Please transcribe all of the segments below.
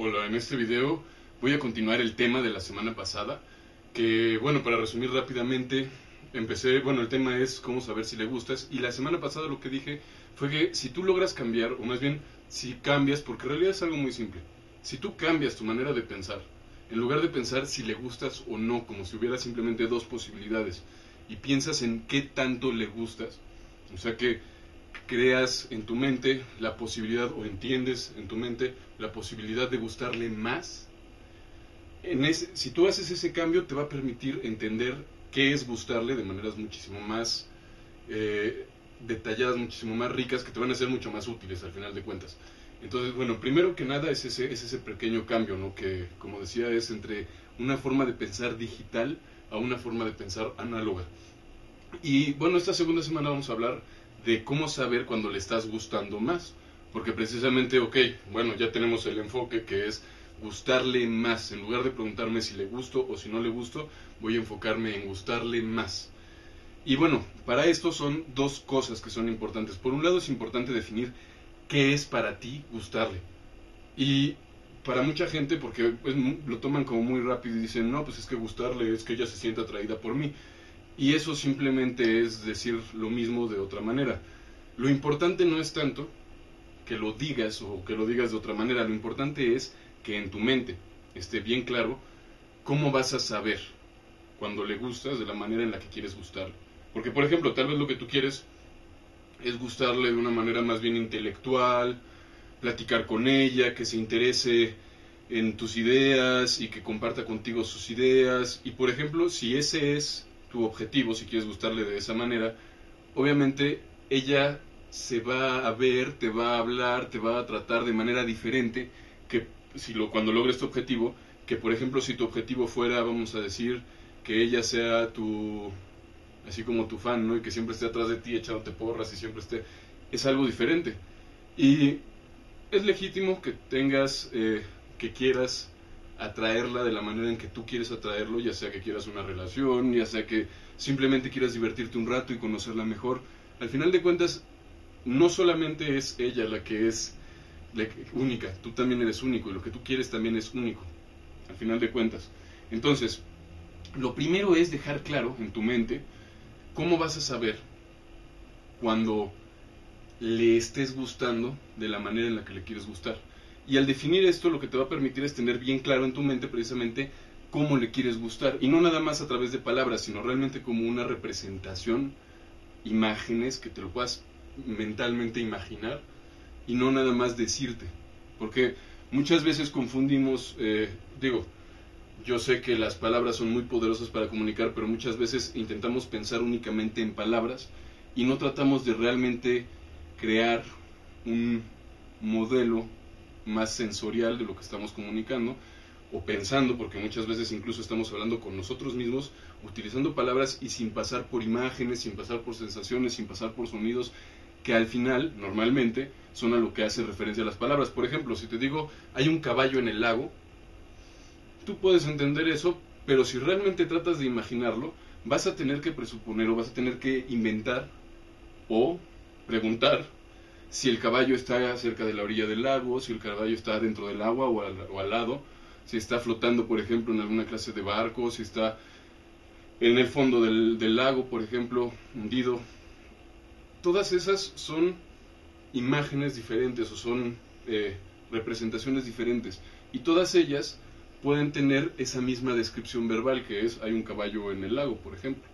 Hola, en este video voy a continuar el tema de la semana pasada, que bueno, para resumir rápidamente, el tema es cómo saber si le gustas, y la semana pasada lo que dije fue que si tú logras cambiar, o más bien, si cambias, porque en realidad es algo muy simple, si tú cambias tu manera de pensar, en lugar de pensar si le gustas o no, como si hubiera simplemente dos posibilidades, y piensas en qué tanto le gustas, o sea que creas en tu mente la posibilidad o entiendes en tu mente la posibilidad de gustarle más. Si tú haces ese cambio te va a permitir entender qué es gustarle de maneras muchísimo más detalladas, muchísimo más ricas, que te van a ser mucho más útiles al final de cuentas. Entonces, bueno, primero que nada es ese pequeño cambio, ¿no? Que, como decía, es entre una forma de pensar digital a una forma de pensar análoga. Y bueno, esta segunda semana vamos a hablar de cómo saber cuando le estás gustando más. Porque precisamente, ok, bueno, ya tenemos el enfoque que es gustarle más. En lugar de preguntarme si le gusto o si no le gusto, voy a enfocarme en gustarle más. Y bueno, para esto son dos cosas que son importantes. Por un lado es importante definir qué es para ti gustarle. Y para mucha gente, porque pues, lo toman como muy rápido y dicen, no, pues es que gustarle es que ella se sienta atraída por mí. Y eso simplemente es decir lo mismo de otra manera. Lo importante no es tanto que lo digas o que lo digas de otra manera, lo importante es que en tu mente esté bien claro cómo vas a saber cuando le gustas de la manera en la que quieres gustarle. Porque, por ejemplo, tal vez lo que tú quieres es gustarle de una manera más bien intelectual, platicar con ella, que se interese en tus ideas y que comparta contigo sus ideas. Y, por ejemplo, si ese es tu objetivo, si quieres gustarle de esa manera, obviamente ella se va a ver, te va a hablar, te va a tratar de manera diferente que cuando logres tu objetivo, que por ejemplo si tu objetivo fuera, vamos a decir, que ella sea así como tu fan, ¿no? Y que siempre esté atrás de ti echándote porras y siempre esté, es algo diferente. Y es legítimo que que quieras atraerla de la manera en que tú quieres atraerlo, ya sea que quieras una relación, ya sea que simplemente quieras divertirte un rato y conocerla mejor. Al final de cuentas, no solamente es ella la que es única, tú también eres único y lo que tú quieres también es único, al final de cuentas. Entonces, lo primero es dejar claro en tu mente cómo vas a saber cuando le estés gustando de la manera en la que le quieres gustar. Y al definir esto, lo que te va a permitir es tener bien claro en tu mente precisamente cómo le quieres gustar. Y no nada más a través de palabras, sino realmente como una representación, imágenes que te lo puedas mentalmente imaginar y no nada más decirte. Porque muchas veces confundimos, yo sé que las palabras son muy poderosas para comunicar, pero muchas veces intentamos pensar únicamente en palabras y no tratamos de realmente crear un modelo más sensorial de lo que estamos comunicando o pensando, porque muchas veces incluso estamos hablando con nosotros mismos, utilizando palabras y sin pasar por imágenes, sin pasar por sensaciones, sin pasar por sonidos, que al final, normalmente, son a lo que hace referencia a las palabras. Por ejemplo, si te digo, hay un caballo en el lago, tú puedes entender eso, pero si realmente tratas de imaginarlo, vas a tener que presuponer o vas a tener que inventar o preguntar si el caballo está cerca de la orilla del lago, si el caballo está dentro del agua o al lado, si está flotando, por ejemplo, en alguna clase de barco, si está en el fondo del lago, por ejemplo, hundido. Todas esas son imágenes diferentes o son representaciones diferentes y todas ellas pueden tener esa misma descripción verbal que es hay un caballo en el lago, por ejemplo.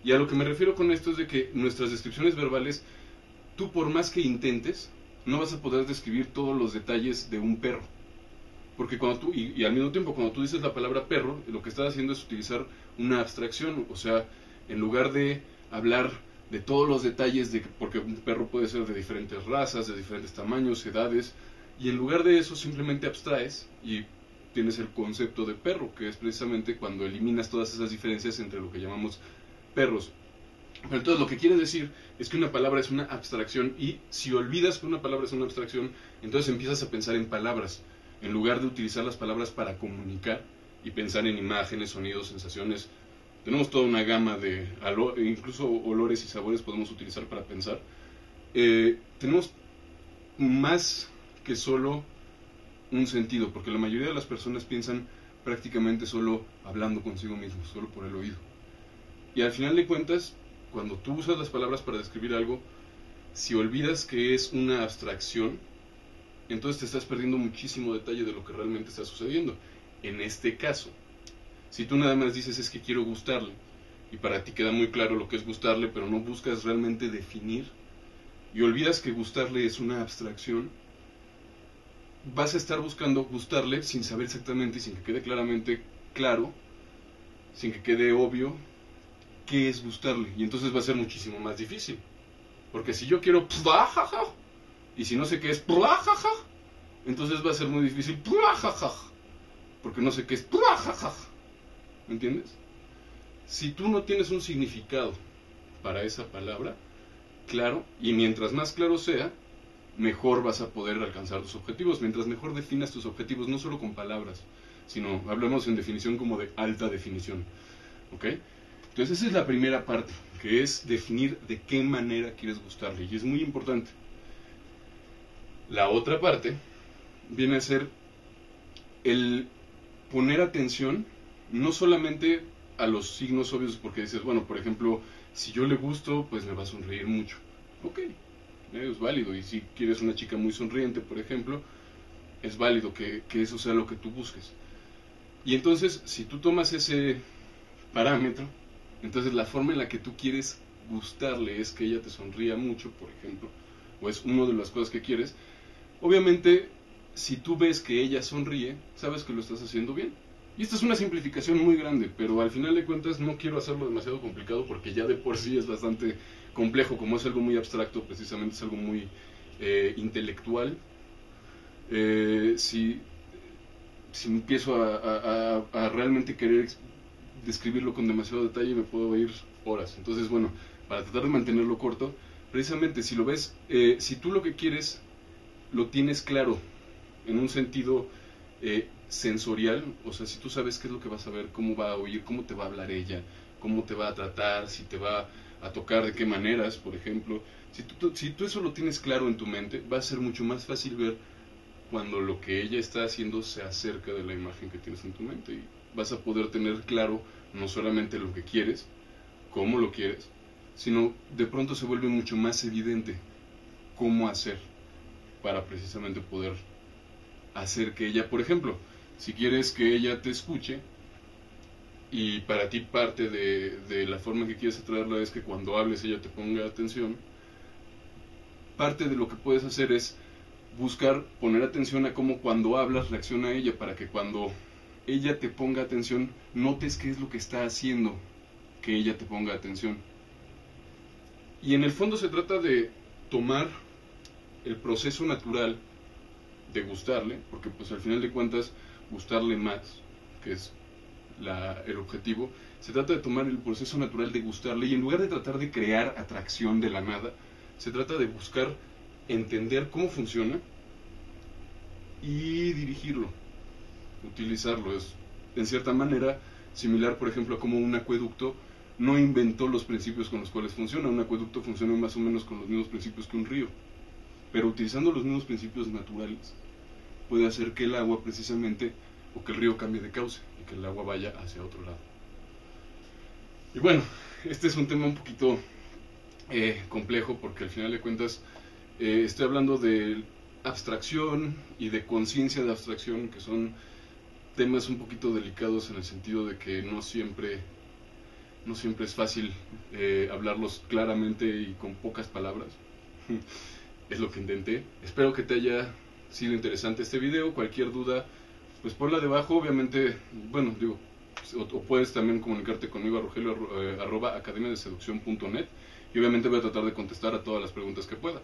Y a lo que me refiero con esto es de que nuestras descripciones verbales, tú por más que intentes, no vas a poder describir todos los detalles de un perro. Porque cuando tú, y al mismo tiempo cuando tú dices la palabra perro, lo que estás haciendo es utilizar una abstracción, o sea, en lugar de hablar de todos los detalles, porque un perro puede ser de diferentes razas, de diferentes tamaños, edades, y en lugar de eso simplemente abstraes y tienes el concepto de perro, que es precisamente cuando eliminas todas esas diferencias entre lo que llamamos perros. Pero entonces lo que quiere decir es que una palabra es una abstracción y si olvidas que una palabra es una abstracción, entonces empiezas a pensar en palabras, en lugar de utilizar las palabras para comunicar y pensar en imágenes, sonidos, sensaciones. Tenemos toda una gama de, incluso olores y sabores podemos utilizar para pensar. Tenemos más que solo un sentido, porque la mayoría de las personas piensan prácticamente solo hablando consigo mismos, solo por el oído. Y al final de cuentas, cuando tú usas las palabras para describir algo, si olvidas que es una abstracción, entonces te estás perdiendo muchísimo detalle de lo que realmente está sucediendo. En este caso, si tú nada más dices es que quiero gustarle, y para ti queda muy claro lo que es gustarle, pero no buscas realmente definir, y olvidas que gustarle es una abstracción, vas a estar buscando gustarle sin saber exactamente y sin que quede claramente claro, sin que quede obvio qué es gustarle. Y entonces va a ser muchísimo más difícil. Porque si yo quiero y si no sé qué es entonces va a ser muy difícil porque no sé qué es. ¿Me entiendes? Si tú no tienes un significado para esa palabra, claro, y mientras más claro sea, mejor vas a poder alcanzar tus objetivos. Mientras mejor definas tus objetivos, no solo con palabras, sino hablamos en definición como de alta definición. ¿Ok? Entonces esa es la primera parte, que es definir de qué manera quieres gustarle, y es muy importante. La otra parte viene a ser el poner atención no solamente a los signos obvios, porque dices, bueno, por ejemplo, si yo le gusto, pues me va a sonreír mucho. Ok, es válido, y si quieres una chica muy sonriente, por ejemplo, es válido que eso sea lo que tú busques. Y entonces, si tú tomas ese parámetro, entonces la forma en la que tú quieres gustarle es que ella te sonría mucho, por ejemplo, o es una de las cosas que quieres. Obviamente, si tú ves que ella sonríe, sabes que lo estás haciendo bien. Y esta es una simplificación muy grande, pero al final de cuentas no quiero hacerlo demasiado complicado porque ya de por sí es bastante complejo, como es algo muy abstracto, precisamente es algo muy intelectual. Si empiezo a realmente querer describirlo con demasiado detalle, me puedo ir horas. Entonces, bueno, para tratar de mantenerlo corto, precisamente si lo ves, si tú lo que quieres lo tienes claro en un sentido sensorial, o sea, si tú sabes qué es lo que vas a ver, cómo va a oír, cómo te va a hablar ella, cómo te va a tratar, si te va a tocar, de qué maneras, por ejemplo, si tú eso lo tienes claro en tu mente, va a ser mucho más fácil ver cuando lo que ella está haciendo se acerca de la imagen que tienes en tu mente, y vas a poder tener claro no solamente lo que quieres, cómo lo quieres, sino de pronto se vuelve mucho más evidente cómo hacer para precisamente poder hacer que ella, por ejemplo, si quieres que ella te escuche, y para ti parte de la forma en que quieres atraerla es que cuando hables ella te ponga atención, parte de lo que puedes hacer es buscar poner atención a cómo cuando hablas reacciona ella, para que cuando ella te ponga atención, notes qué es lo que está haciendo que ella te ponga atención. Y en el fondo se trata de tomar el proceso natural de gustarle, porque pues al final de cuentas gustarle más, que es el objetivo, se trata de tomar el proceso natural de gustarle, y en lugar de tratar de crear atracción de la nada, se trata de buscar entender cómo funciona y dirigirlo, utilizarlo. Es en cierta manera similar, por ejemplo, a como un acueducto no inventó los principios con los cuales funciona. Un acueducto funciona más o menos con los mismos principios que un río, pero utilizando los mismos principios naturales puede hacer que el agua precisamente, o que el río cambie de cauce y que el agua vaya hacia otro lado. Y bueno, este es un tema un poquito complejo, porque al final de cuentas estoy hablando de abstracción y de conciencia de abstracción, que son temas un poquito delicados en el sentido de que no siempre es fácil hablarlos claramente y con pocas palabras. Es lo que intenté. Espero que te haya sido interesante este video. Cualquier duda, pues ponla debajo. Obviamente, bueno, digo, o puedes también comunicarte conmigo a rogelio@academiadeseduccion.net, y obviamente voy a tratar de contestar a todas las preguntas que pueda.